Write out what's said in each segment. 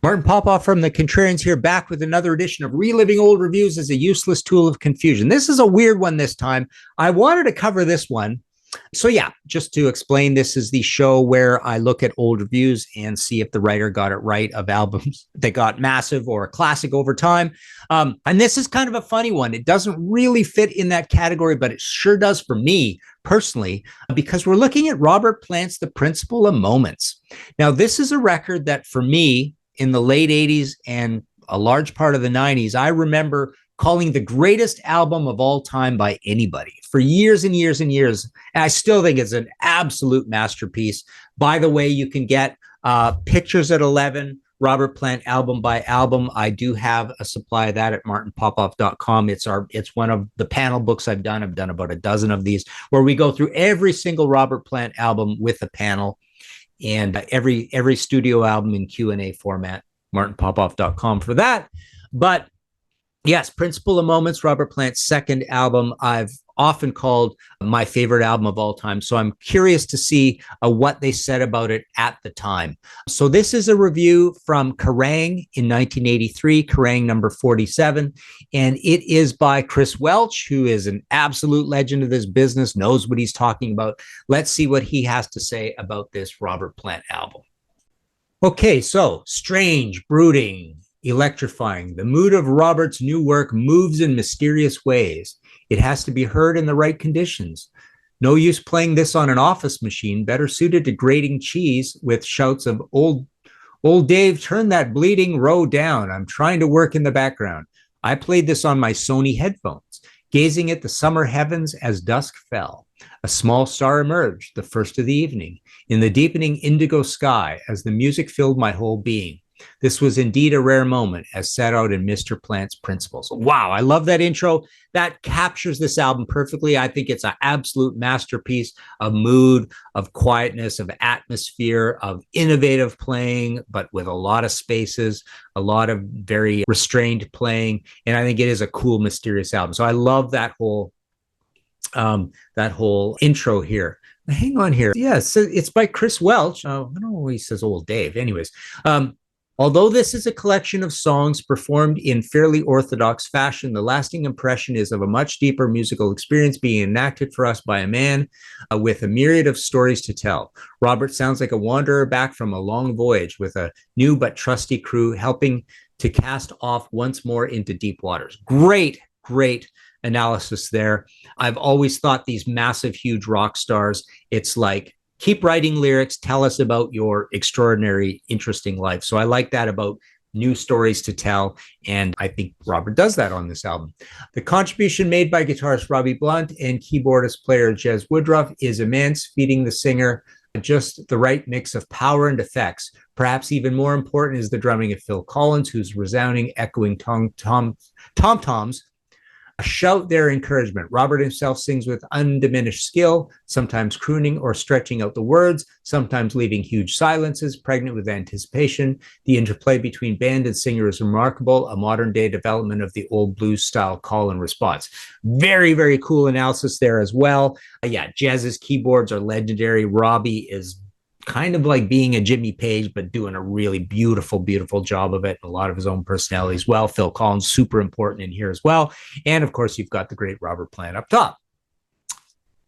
Barton Popoff from the Contrarians here, back with another edition of Reliving Old Reviews as a Useless Tool of Confusion. This is a weird one this time. I wanted to cover this one. So yeah, just to explain, this is the show where I look at old reviews and see if the writer got it right of albums that got massive or a classic over time. And this is kind of a funny one. It doesn't really fit in that category, but it sure does for me personally, because we're looking at Robert Plant's The Principle of Moments. Now, this is a record that for me, in the late 80s and a large part of the 90s, I remember calling the greatest album of all time by anybody for years and years and years. And I still think it's an absolute masterpiece. By the way, you can get Pictures at 11, Robert Plant album by album. I do have a supply of that at martinpopoff.com. It's one of the panel books I've done. I've done about a dozen of these where we go through every single Robert Plant album with a panel. And every studio album in Q&A format, martinpopoff.com for that. But yes, Principle of Moments, Robert Plant's second album, I've often called my favorite album of all time. So I'm curious to see what they said about it at the time. So this is a review from Kerrang in 1983, Kerrang number 47. And it is by Chris Welch, who is an absolute legend of this business, knows what he's talking about. Let's see what he has to say about this Robert Plant album. Okay, so strange, brooding, electrifying. The mood of Robert's new work moves in mysterious ways. It has to be heard in the right conditions. No use playing this on an office machine, better suited to grating cheese with shouts of, old Dave, turn that bleeding row down. I'm trying to work in the background. I played this on my Sony headphones, gazing at the summer heavens as dusk fell. A small star emerged, the first of the evening, in the deepening indigo sky as the music filled my whole being. This was indeed a rare moment, as set out in Mr. Plant's Principles. Wow, I love that intro. That captures this album perfectly. I think it's an absolute masterpiece of mood, of quietness, of atmosphere, of innovative playing, but with a lot of spaces, a lot of very restrained playing. And I think it is a cool, mysterious album. So I love that whole intro here. Hang on here. Yeah, so it's by Chris Welch. I don't know why he says old Dave. Anyways, although this is a collection of songs performed in fairly orthodox fashion, the lasting impression is of a much deeper musical experience being enacted for us by a man with a myriad of stories to tell. Robert sounds like a wanderer back from a long voyage with a new but trusty crew helping to cast off once more into deep waters. Great analysis there. I've always thought these massive, huge rock stars, it's like, keep writing lyrics, tell us about your extraordinary, interesting life. So I like that about new stories to tell. And I think Robert does that on this album. The contribution made by guitarist Robbie Blunt and keyboardist player Jez Woodruff is immense, feeding the singer just the right mix of power and effects. Perhaps even more important is the drumming of Phil Collins, whose resounding, echoing tom-toms shout their encouragement. Robert himself sings with undiminished skill, sometimes crooning or stretching out the words, sometimes leaving huge silences, pregnant with anticipation. The interplay between band and singer is remarkable, a modern-day development of the old blues-style call and response. Very, very cool analysis there as well. Yeah, Jez's keyboards are legendary. Robbie is kind of like being a Jimmy Page, but doing a really beautiful, beautiful job of it. A lot of his own personality as well. Phil Collins, super important in here as well. And of course, you've got the great Robert Plant up top.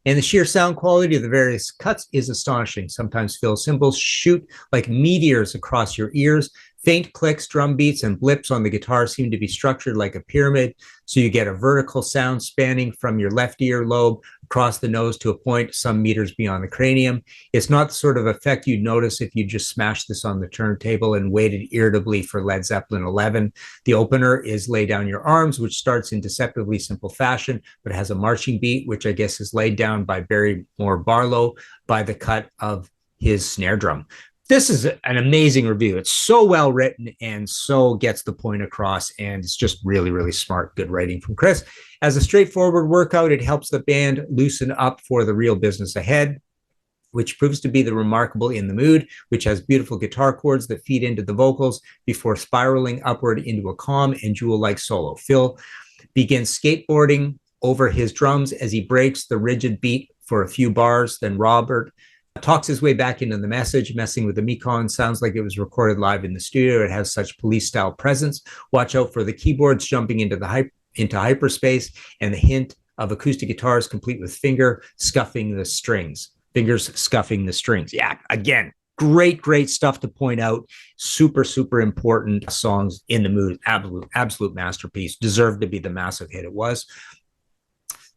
And the sheer sound quality of the various cuts is astonishing. Sometimes Phil's cymbals shoot like meteors across your ears. Faint clicks, drum beats, and blips on the guitar seem to be structured like a pyramid, so you get a vertical sound spanning from your left ear lobe across the nose to a point some meters beyond the cranium. It's not the sort of effect you'd notice if you just smashed this on the turntable and waited irritably for Led Zeppelin 11. The opener is Lay Down Your Arms, which starts in deceptively simple fashion, but has a marching beat, which I guess is laid down by Barry Moore Barlow by the cut of his snare drum. This is an amazing review. It's so well written and so gets the point across, and it's just really, really smart, good writing from Chris. As a straightforward workout, it helps the band loosen up for the real business ahead, which proves to be the remarkable In the Mood, which has beautiful guitar chords that feed into the vocals before spiraling upward into a calm and jewel-like solo. Phil begins skateboarding over his drums as he breaks the rigid beat for a few bars. Then Robert Talks his way back into the message, messing with the Mekong. Sounds like it was recorded live in the studio. It has such police-style presence. Watch out for the keyboards jumping into hyperspace, and the hint of acoustic guitars complete with fingers scuffing the strings. Yeah, again, great stuff to point out. Super important songs in the mood. Absolute masterpiece. Deserved to be the massive hit it was.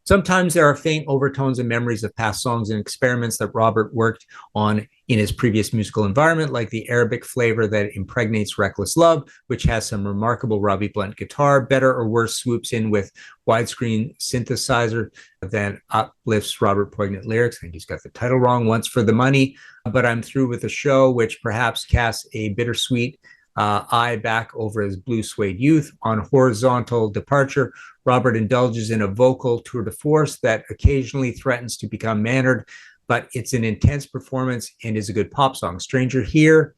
Sometimes there are faint overtones and memories of past songs and experiments that Robert worked on in his previous musical environment, like the Arabic flavor that impregnates Reckless Love, which has some remarkable Robbie Blunt guitar. Better or Worse swoops in with widescreen synthesizer that uplifts Robert poignant lyrics. I think he's got the title wrong. Once for the Money, But I'm Through with the Show, which perhaps casts a bittersweet eye back over his blue suede youth. On Horizontal Departure, Robert indulges in a vocal tour de force that occasionally threatens to become mannered, but it's an intense performance and is a good pop song. Stranger Here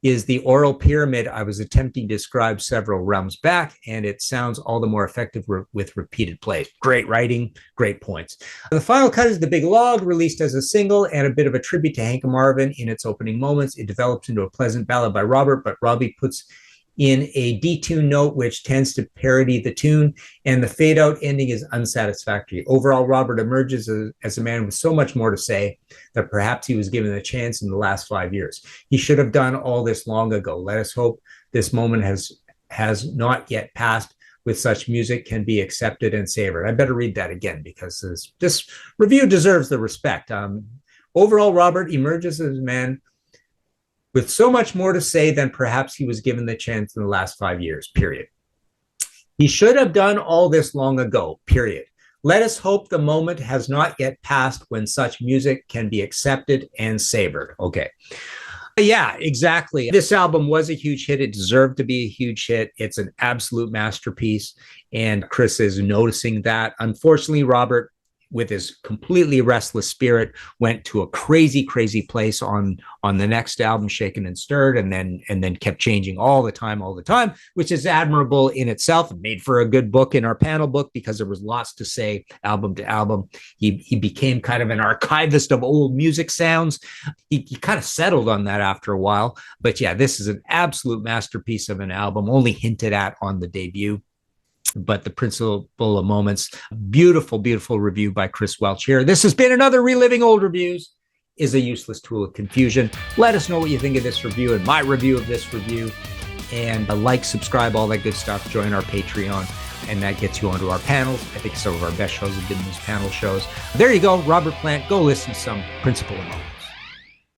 is the oral pyramid I was attempting to describe several realms back, and it sounds all the more effective with repeated plays. Great writing, great points. The final cut is The Big Log, released as a single and a bit of a tribute to Hank Marvin in its opening moments. It develops into a pleasant ballad by Robert, but Robbie puts in a detune note which tends to parody the tune, and the fade-out ending is unsatisfactory. Overall, Robert emerges as a man with so much more to say that perhaps he was given a chance in the last 5 years. He should have done all this long ago. Let us hope this moment has not yet passed with such music can be accepted and savored. I better read that again because this review deserves the respect. Overall, Robert emerges as a man with so much more to say than perhaps he was given the chance in the last 5 years, period. He should have done all this long ago, period. Let us hope the moment has not yet passed when such music can be accepted and savored. Okay. Yeah, exactly. This album was a huge hit. It deserved to be a huge hit. It's an absolute masterpiece, and Chris is noticing that. Unfortunately, Robert, with his completely restless spirit, went to a crazy place on the next album, Shaken and Stirred, and then kept changing all the time, which is admirable in itself and made for a good book in our panel book because there was lots to say album to album. He became kind of an archivist of old music sounds. He kind of settled on that after a while, but yeah, this is an absolute masterpiece of an album, only hinted at on the debut. But the principle of moments, beautiful review by Chris Welch here. This has been another Reliving Old Reviews is a Useless Tool of Confusion. Let us know what you think of this review and my review of this review. And like, subscribe, all that good stuff. Join our Patreon, and that gets you onto our panels. I think some of our best shows have been these panel shows. There you go, Robert Plant. Go listen to some Principle of Moments.